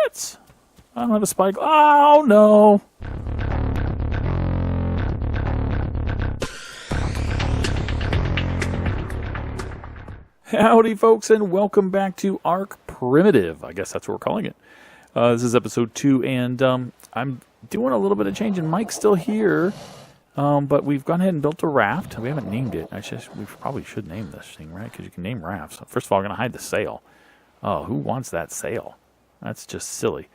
What? I don't have a spike. Oh, no. Howdy, folks, and welcome back to ARK Primitive. I guess that's what we're calling it. This is episode 2, and I'm doing a little bit of change, and Mike's still here. But we've gone ahead and built a raft. We haven't named it. We probably should name this thing, right? Because you can name rafts. First of all, I'm going to hide the sail. Oh, who wants that sail? That's just silly.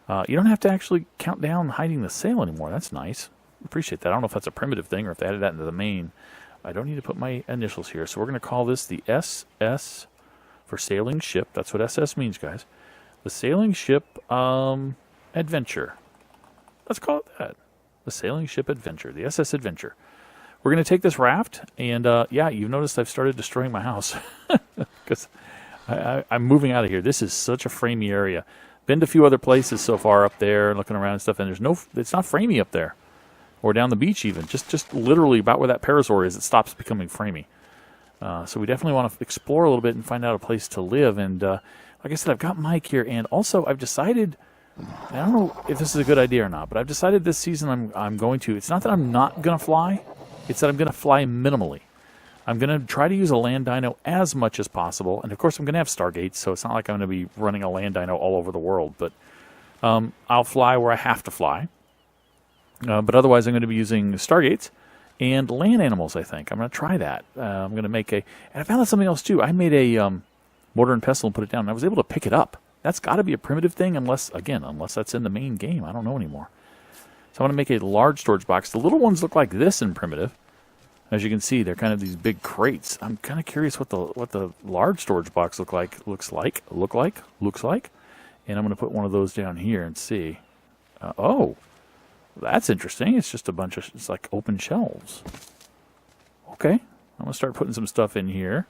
You don't have to actually count down hiding the sail anymore. That's nice. Appreciate that. I don't know if that's a primitive thing or if they added that into the main. I don't need to put my initials here. So we're going to call this the SS for sailing ship. That's what SS means, guys. The sailing ship adventure. Let's call it that. The sailing ship adventure. The SS Adventure. We're going to take this raft. And yeah, you've noticed I've started destroying my house. Because I'm moving out of here. This is such a framey area. Been to a few other places so far up there and looking around and stuff, and it's not framey up there. Or down the beach even. Just literally about where that parasaur is, it stops becoming framey. So we definitely want to explore a little bit and find out a place to live. And like I said, I've got Mike here, and also I've decided, I don't know if this is a good idea or not, but I've decided this season I'm going to, it's not that I'm not going to fly, it's that I'm going to fly minimally. I'm going to try to use a land dino as much as possible. And of course I'm going to have Stargate, so it's not like I'm going to be running a land dino all over the world. But I'll fly where I have to fly. But otherwise I'm going to be using Stargates and land animals, I think. I'm going to try that. I'm going to make and I found out something else too. I made a mortar and pestle and put it down, and I was able to pick it up. That's got to be a primitive thing unless that's in the main game. I don't know anymore. So I want to make a large storage box. The little ones look like this in primitive. As you can see, they're kind of these big crates. I'm kind of curious what the large storage box looks like. And I'm going to put one of those down here and see. Oh, that's interesting. It's just it's like open shelves. Okay, I'm going to start putting some stuff in here.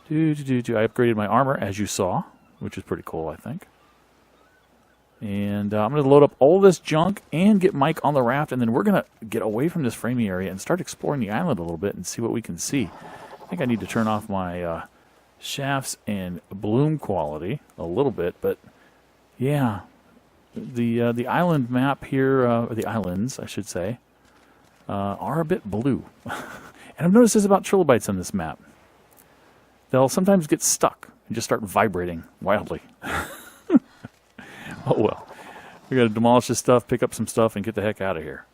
I upgraded my armor, as you saw, which is pretty cool, I think. And I'm going to load up all this junk and get Mike on the raft, and then we're going to get away from this framey area and start exploring the island a little bit and see what we can see. I think I need to turn off my shafts and bloom quality a little bit, but yeah, the island map here, or the islands, I should say, are a bit blue. And I've noticed this about trilobites on this map. They'll sometimes get stuck and just start vibrating wildly. Oh well. We got to demolish this stuff, pick up some stuff, and get the heck out of here.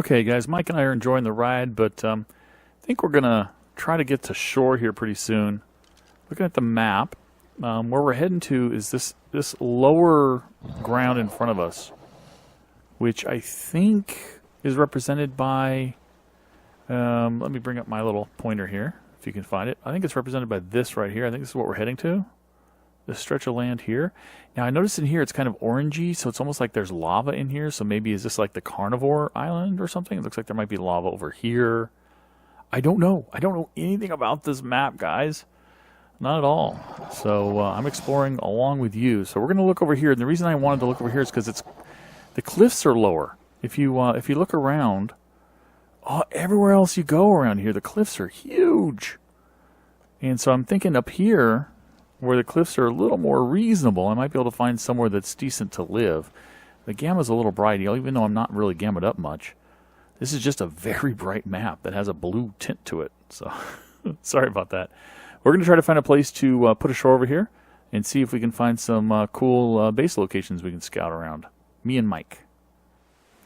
Okay, guys, Mike and I are enjoying the ride, but I think we're going to try to get to shore here pretty soon. Looking at the map, where we're heading to is this lower ground in front of us, which I think is represented by... let me bring up my little pointer here, if you can find it. I think it's represented by this right here. I think this is what we're heading to. This stretch of land here. Now, I noticed in here it's kind of orangey, so it's almost like there's lava in here. So maybe is this like the carnivore island or something? It looks like there might be lava over here. I don't know. I don't know anything about this map, guys. Not at all. So I'm exploring along with you. So we're going to look over here. And the reason I wanted to look over here is because the cliffs are lower. If you look around, everywhere else you go around here, the cliffs are huge. And so I'm thinking up here, where the cliffs are a little more reasonable, I might be able to find somewhere that's decent to live. The gamma's a little bright, even though I'm not really gammaed up much. This is just a very bright map that has a blue tint to it. So, sorry about that. We're going to try to find a place to put ashore over here and see if we can find some cool base locations we can scout around. Me and Mike.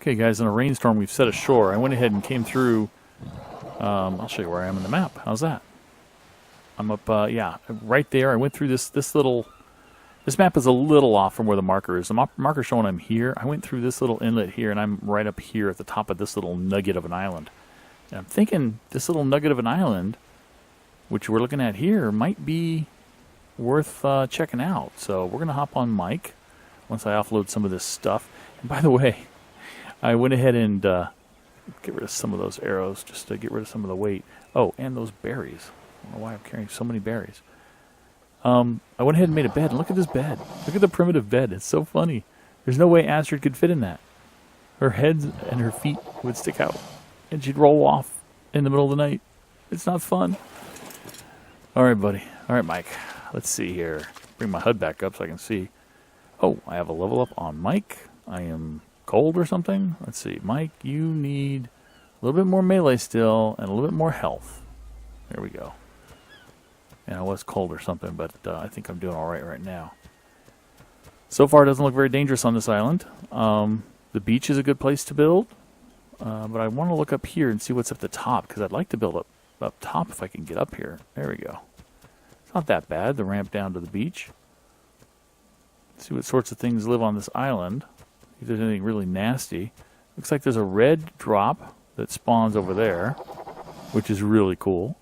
Okay, guys, in a rainstorm, we've set ashore. I went ahead and came through. I'll show you where I am in the map. How's that? I'm up, yeah, right there. I went through this little... This map is a little off from where the marker is. The marker's showing I'm here. I went through this little inlet here, and I'm right up here at the top of this little nugget of an island. And I'm thinking this little nugget of an island, which we're looking at here, might be worth checking out. So we're going to hop on Mike once I offload some of this stuff. And by the way, I went ahead and get rid of some of those arrows just to get rid of some of the weight. Oh, and those berries. I don't know why I'm carrying so many berries. I went ahead and made a bed. Look at this bed. Look at the primitive bed. It's so funny. There's no way Astrid could fit in that. Her head and her feet would stick out, and she'd roll off in the middle of the night. It's not fun. All right, buddy. All right, Mike. Let's see here. Bring my HUD back up so I can see. Oh, I have a level up on Mike. I am cold or something. Let's see. Mike, you need a little bit more melee still and a little bit more health. There we go. And I was cold or something, but I think I'm doing all right now. So far, it doesn't look very dangerous on this island. The beach is a good place to build, but I want to look up here and see what's at the top, because I'd like to build up top if I can get up here. There we go. It's not that bad, the ramp down to the beach. See what sorts of things live on this island. If there's anything really nasty. Looks like there's a red drop that spawns over there, which is really cool.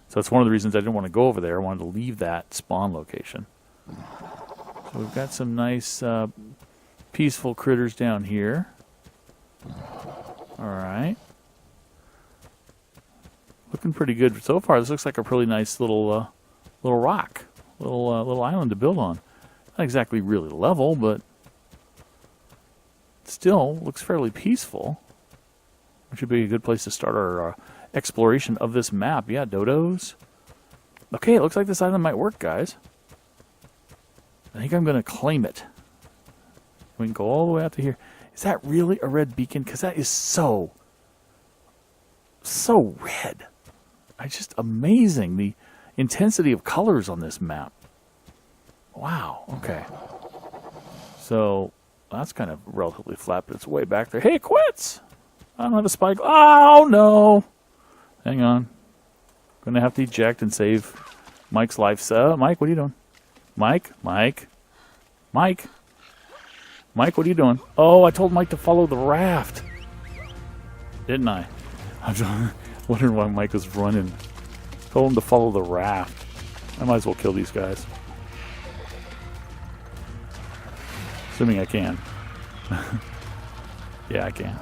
So that's one of the reasons I didn't want to go over there. I wanted to leave that spawn location. So we've got some nice peaceful critters down here. Alright. Looking pretty good so far. This looks like a really nice little rock. Little island to build on. Not exactly really level, but still looks fairly peaceful. Which would be a good place to start our exploration of this map. Yeah, dodos. Okay, it looks like this island might work, guys. I think I'm going to claim it. We can go all the way out to here. Is that really a red beacon? Because that is so red. Just amazing, the intensity of colors on this map. Wow, okay. So, that's kind of relatively flat, but it's way back there. Hey, it quits! I don't have a spike. Oh, no! Hang on. Gonna have to eject and save Mike's life. Mike, what are you doing? Mike, what are you doing? Oh, I told Mike to follow the raft. Didn't I? I'm wondering why Mike was running. Told him to follow the raft. I might as well kill these guys. Assuming I can. Yeah, I can.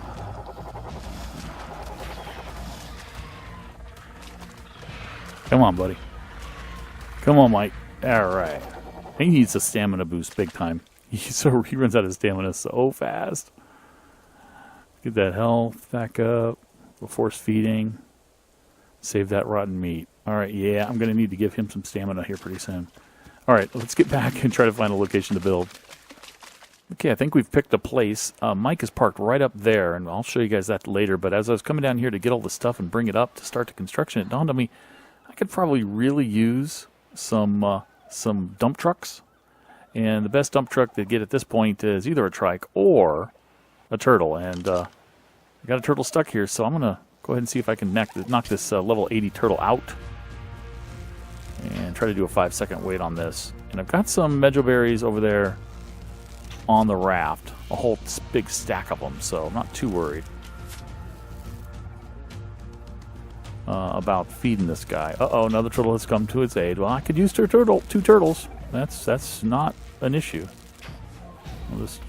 Come on, buddy. Come on, Mike. Alright. He needs a stamina boost big time. He runs out of stamina so fast. Get that health back up. We're force feeding. Save that rotten meat. Alright, yeah, I'm going to need to give him some stamina here pretty soon. Alright, let's get back and try to find a location to build. Okay, I think we've picked a place. Mike is parked right up there, and I'll show you guys that later. But as I was coming down here to get all the stuff and bring it up to start the construction, it dawned on me I could probably really use some dump trucks. And the best dump truck to get at this point is either a trike or a turtle. And I got a turtle stuck here, so I'm going to go ahead and see if I can knock this level 80 turtle out. And try to do a 5-second wait on this. And I've got some mejoberries over there on the raft. A whole big stack of them, so I'm not too worried about feeding this guy. Uh-oh, another turtle has come to its aid. Well, I could use two turtles. That's not an issue. I'll just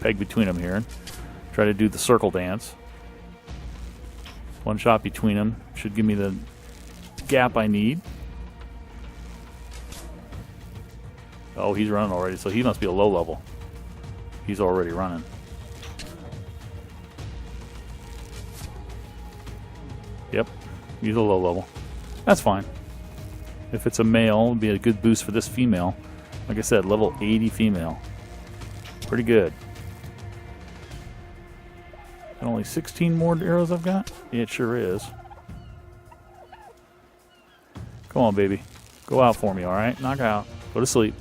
peg between them here and try to do the circle dance. One shot between them should give me the gap I need. Oh, he's running already, so he must be a low level. He's already running. Yep, he's a low level. That's fine. If it's a male, it'd be a good boost for this female. Like I said, level 80 female. Pretty good. And only 16 more arrows I've got? Yeah, it sure is. Come on, baby. Go out for me, alright? Knock out. Go to sleep.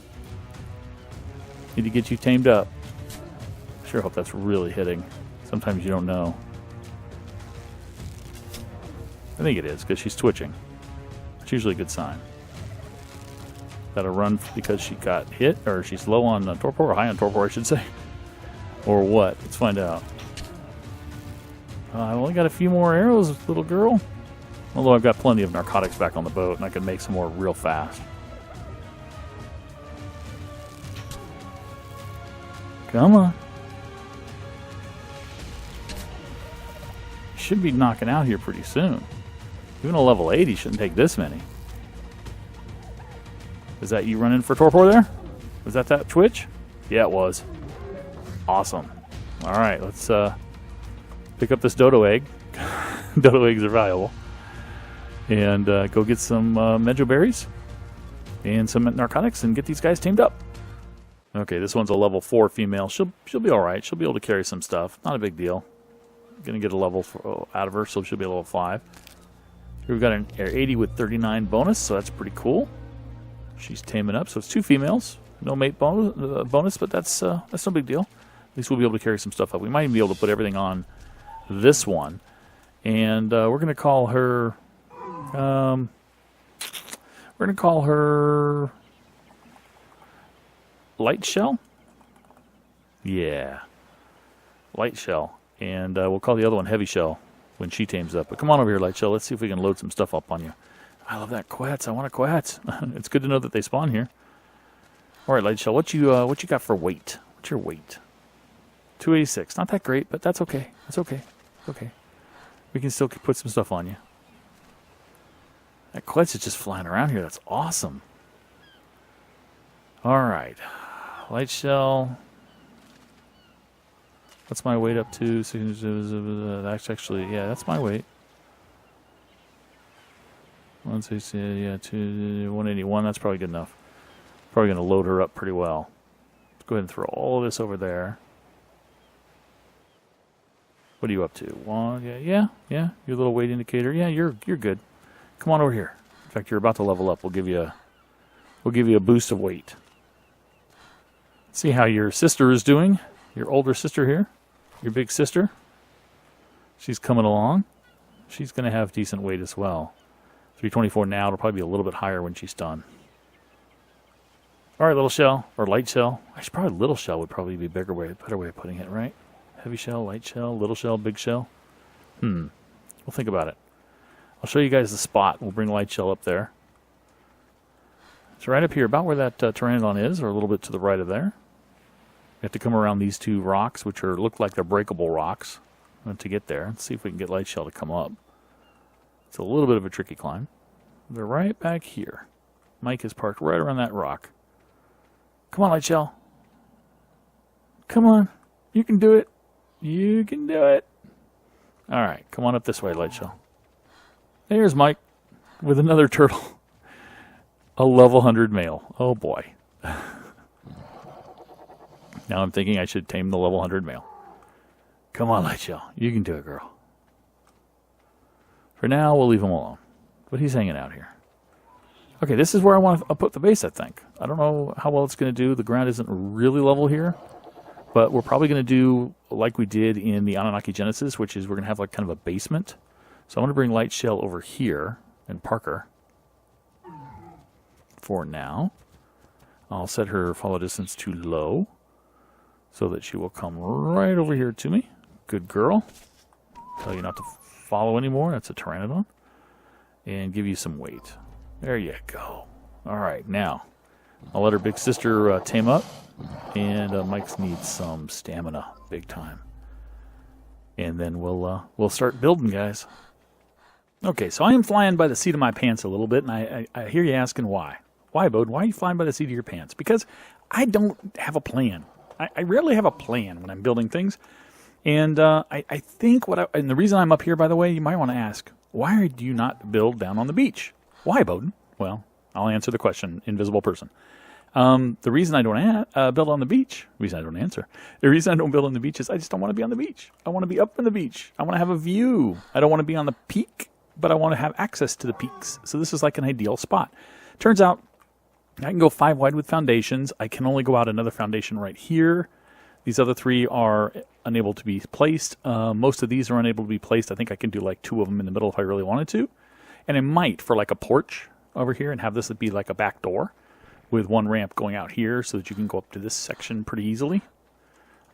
Need to get you tamed up. Sure hope that's really hitting. Sometimes you don't know. I think it is, because she's twitching. It's usually a good sign. Got to run because she got hit, or she's low on torpor, or high on torpor, I should say. Or what? Let's find out. I've only got a few more arrows, little girl. Although I've got plenty of narcotics back on the boat, and I can make some more real fast. Come on. Should be knocking out here pretty soon. Even a level 80 shouldn't take this many. Is that you running for torpor there? Was that twitch? Yeah, it was. Awesome. Alright, let's pick up this dodo egg. Dodo eggs are valuable. And go get some mejoberries and some narcotics and get these guys tamed up. Okay, this one's a level 4 female. She'll be alright. She'll be able to carry some stuff. Not a big deal. Gonna get a level out of her, so she'll be a level 5. Here we've got an 80 with 39 bonus, so that's pretty cool. She's taming up, so it's 2 females. No mate bonus, but that's no big deal. At least we'll be able to carry some stuff up. We might even be able to put everything on this one. And we're gonna call her Light Shell? Yeah. Light Shell. And we'll call the other one Heavy Shell when she tames up. But come on over here, Light Shell. Let's see if we can load some stuff up on you. I love that quetz. I want a quetz. It's good to know that they spawn here. All right, Light Shell. What you got for weight? What's your weight? 286. Not that great, but that's okay. That's okay. Okay. We can still put some stuff on you. That quetz is just flying around here. That's awesome. All right. Light Shell. What's my weight up to? That's actually, yeah, that's my weight. 181. That's probably good enough. Probably going to load her up pretty well. Let's go ahead and throw all of this over there. What are you up to? One, yeah. Your little weight indicator. Yeah, you're good. Come on over here. In fact, you're about to level up. We'll give you a boost of weight. See how your sister is doing. Your older sister here. Your big sister. She's coming along. She's going to have decent weight as well. 324 now. It'll probably be a little bit higher when she's done. All right, little shell or light shell. Actually, probably little shell would probably be a better way of putting it, right? Heavy shell, light shell, little shell, big shell. We'll think about it. I'll show you guys the spot. We'll bring light shell up there. So right up here, about where that pteranodon is, or a little bit to the right of there. We have to come around these 2 rocks, which look like they're breakable rocks, to get there. Let's see if we can get light shell to come up. It's a little bit of a tricky climb. They're right back here. Mike is parked right around that rock. Come on, light shell. Come on. You can do it. You can do it. All right, come on up this way, light shell. There's Mike with another turtle. A level 100 male. Oh, boy. Now I'm thinking I should tame the level 100 male. Come on, light shell. You can do it, girl. For now, we'll leave him alone. But he's hanging out here. Okay, this is where I want to put the base, I think. I don't know how well it's going to do. The ground isn't really level here. but we're probably going to do like we did in the Anunnaki Genesis, which is we're going to have like kind of a basement. So I'm going to bring Light Shell over here and Parker for now. I'll set her follow distance to low so that she will come right over here to me. Good girl. Tell you not to follow anymore. That's a Pteranodon. And give you some weight. There you go. All right, now I'll let her big sister tame up. And Mike's needs some stamina, big time. And then we'll start building, guys. Okay, so I am flying by the seat of my pants a little bit, and I hear you asking why. Why, Bode? Why are you flying by the seat of your pants? Because I don't have a plan. I rarely have a plan when I'm building things. And I think and the reason I'm up here, by the way, you might want to ask, why do you not build down on the beach? Why, Bowden? Well, I'll answer the question, invisible person. The reason I don't build on the beach, the reason I don't build on the beach is I just don't want to be on the beach. I want to be up on the beach. I want to have a view. I don't want to be on the peak, but I want to have access to the peaks. So this is like an ideal spot. Turns out I can go 5 wide with foundations. I can only go out another foundation right here. These other 3 are unable to be placed. Most of these are unable to be placed. I think I can do like 2 of them in the middle if I really wanted to. And I might for like a porch over here and have this be like a back door with 1 ramp going out here so that you can go up to this section pretty easily,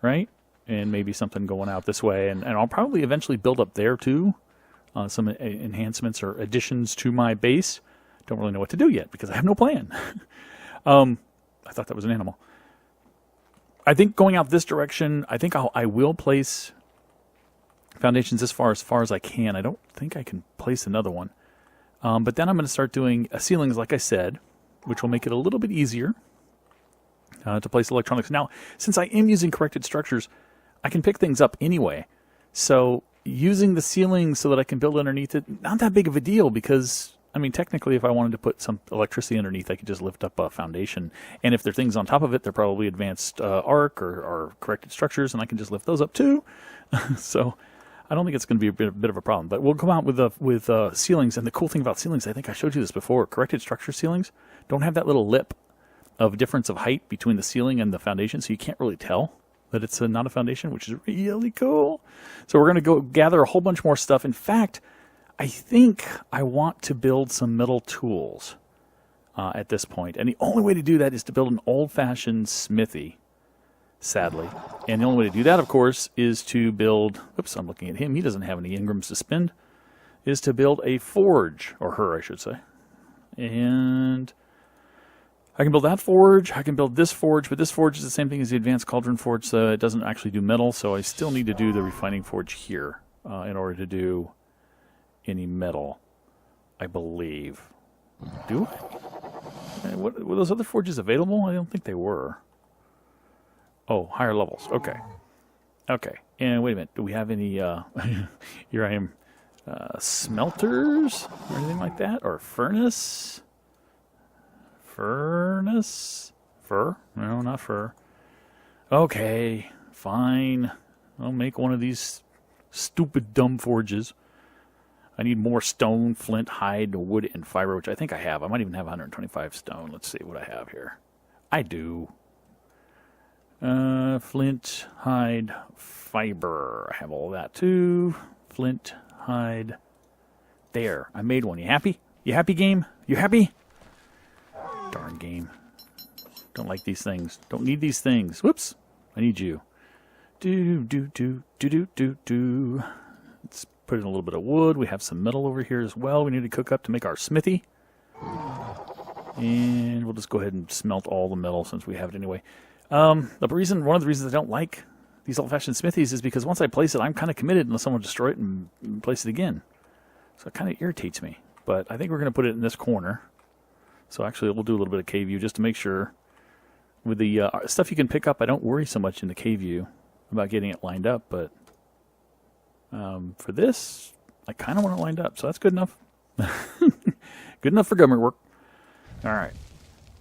right? And maybe something going out this way. And I'll probably eventually build up there too. Some enhancements or additions to my base. Don't really know what to do yet because I have no plan. I thought that was an animal. I think going out this direction, I think I will place foundations as far as I can. I don't think I can place another one. But then I'm going to start doing ceilings, like I said, which will make it a little bit easier to place electronics. Now, since I am using corrected structures, I can pick things up anyway. So using the ceiling so that I can build underneath it, not that big of a deal because, I mean, technically if I wanted to put some electricity underneath, I could just lift up a foundation. And if there are things on top of it, they're probably advanced ARK or corrected structures, and I can just lift those up too. So I don't think it's going to be a bit of a problem. But we'll come out with ceilings. And the cool thing about ceilings, I think I showed you this before, corrected structure ceilings don't have that little lip of difference of height between the ceiling and the foundation, so you can't really tell that it's not a foundation, which is really cool. So we're going to go gather a whole bunch more stuff. In fact, I think I want to build some metal tools at this point. And the only way to do that is to build an old-fashioned smithy, sadly. And the only way to do that, of course, is to build... Oops, I'm looking at him. He doesn't have any Ingrams to spend. Is to build a forge, or her, I should say. And I can build that forge. I can build this forge, but this forge is the same thing as the Advanced Cauldron Forge, so it doesn't actually do metal, so I still need to do the refining forge here in order to do any metal, I believe. Do I? Were those other forges available? I don't think they were. Oh, higher levels. Okay. Okay. And wait a minute. Do we have any... here I am. Smelters? Or anything like that? Or furnace? Furnace? Fur? No, not fur. Okay. Fine. I'll make one of these stupid, dumb forges. I need more stone, flint, hide, wood, and fiber, which I think I have. I might even have 125 stone. Let's see what I have here. I do. Flint, hide, fiber. I have all that too. Flint, hide. There. I made one. You happy? You happy, game? You happy? Darn game. Don't like these things. Don't need these things. Whoops. I need you. Do. Let's put in a little bit of wood. We have some metal over here as well. We need to cook up to make our smithy. And we'll just go ahead and smelt all the metal since we have it anyway. One of the reasons I don't like these old-fashioned smithies is because once I place it, I'm kind of committed unless someone destroy it and place it again. So it kind of irritates me. But I think we're going to put it in this corner. So actually, we'll do a little bit of cave view just to make sure. With the stuff you can pick up, I don't worry so much in the cave view about getting it lined up. But for this, I kind of want it lined up. So that's good enough. Good enough for government work. All right.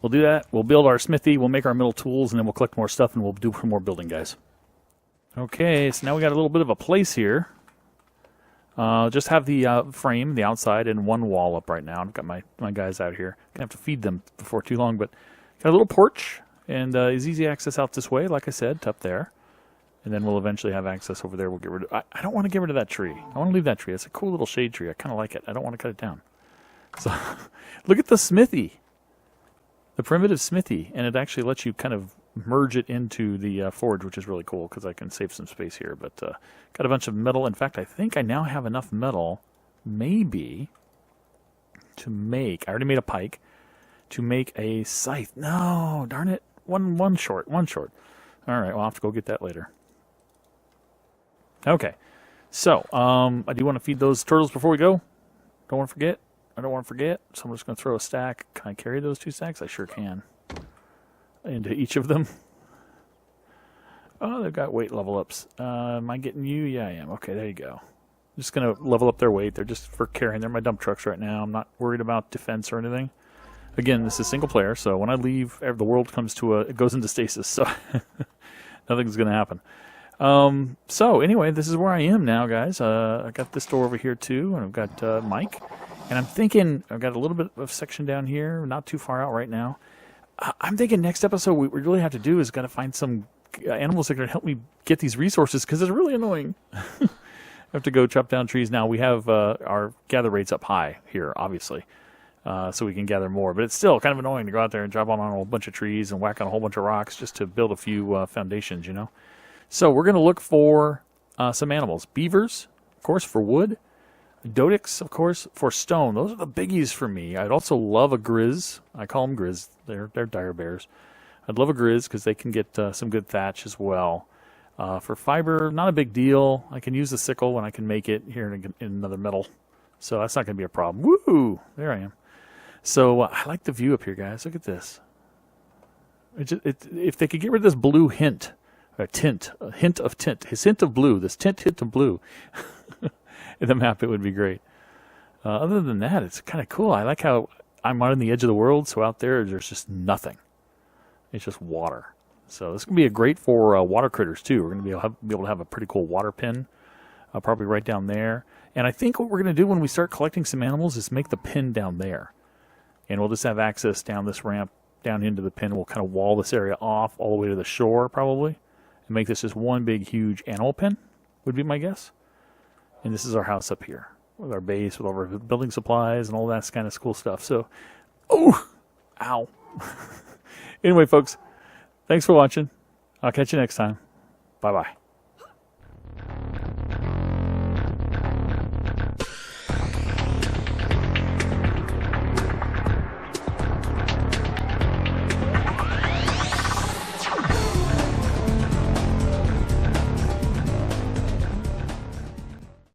We'll do that. We'll build our smithy. We'll make our metal tools, and then we'll collect more stuff, and we'll do some more building, guys. Okay, so now we got a little bit of a place here. Just have the frame, the outside, and one wall up right now. I've got my guys out here. Gonna have to feed them before too long, but got a little porch, and is easy access out this way, like I said, to up there. And then we'll eventually have access over there. We'll get rid of... I don't want to get rid of that tree. I want to leave that tree. It's a cool little shade tree. I kind of like it. I don't want to cut it down. So, look at the smithy. The primitive smithy. And it actually lets you kind of merge it into the forge, which is really cool because I can save some space here. But got a bunch of metal. In fact, I think I now have enough metal, maybe, to make... I already made a pike. To make a scythe. No, darn it. One short. All right, well, I'll have to go get that later. Okay, so I do want to feed those turtles before we go. Don't want to forget. I don't want to forget. So I'm just going to throw a stack. Can I carry those 2 stacks? I sure can. Into each of them. Oh, they've got weight level ups. Am I getting you? Yeah, I am. Okay, there you go. Just going to level up their weight. They're just for carrying. They're my dump trucks right now. I'm not worried about defense or anything. Again, this is single player, so when I leave, the world comes to it goes into stasis. So nothing's going to happen. So anyway, this is where I am now, guys. I got this door over here too, and I've got Mike. And I'm thinking, I've got a little bit of section down here, not too far out right now. I'm thinking next episode what we really have to do is got to find some animals that can help me get these resources, because it's really annoying. I have to go chop down trees. Now, we have our gather rates up high here, obviously, so we can gather more. But it's still kind of annoying to go out there and drop on a whole bunch of trees and whack on a whole bunch of rocks just to build a few foundations, you know. So we're going to look for some animals. Beavers, of course, for wood. Dodics, of course, for stone. Those are the biggies for me. I'd also love a grizz. I call them grizz. They're dire bears. I'd love a grizz because they can get some good thatch as well. For fiber, not a big deal. I can use the sickle when I can make it here in another metal. So that's not going to be a problem. Woo! There I am. So I like the view up here, guys. Look at this. If they could get rid of this blue hint, or tint, a hint of tint, his hint of blue, this hint of blue in the map, it would be great. Other than that, it's kind of cool. I like how I'm on the edge of the world, so out there's just nothing. It's just water. So this is going to be great for water critters, too. We're going to be able to have a pretty cool water pin, probably right down there. And I think what we're going to do when we start collecting some animals is make the pin down there. And we'll just have access down this ramp, down into the pin. We'll kind of wall this area off all the way to the shore, probably. And make this just one big, huge animal pen, would be my guess. And this is our house up here, with our base, with all our building supplies and all that kind of cool stuff. So, oh, ow. Anyway, folks, thanks for watching. I'll catch you next time. Bye-bye.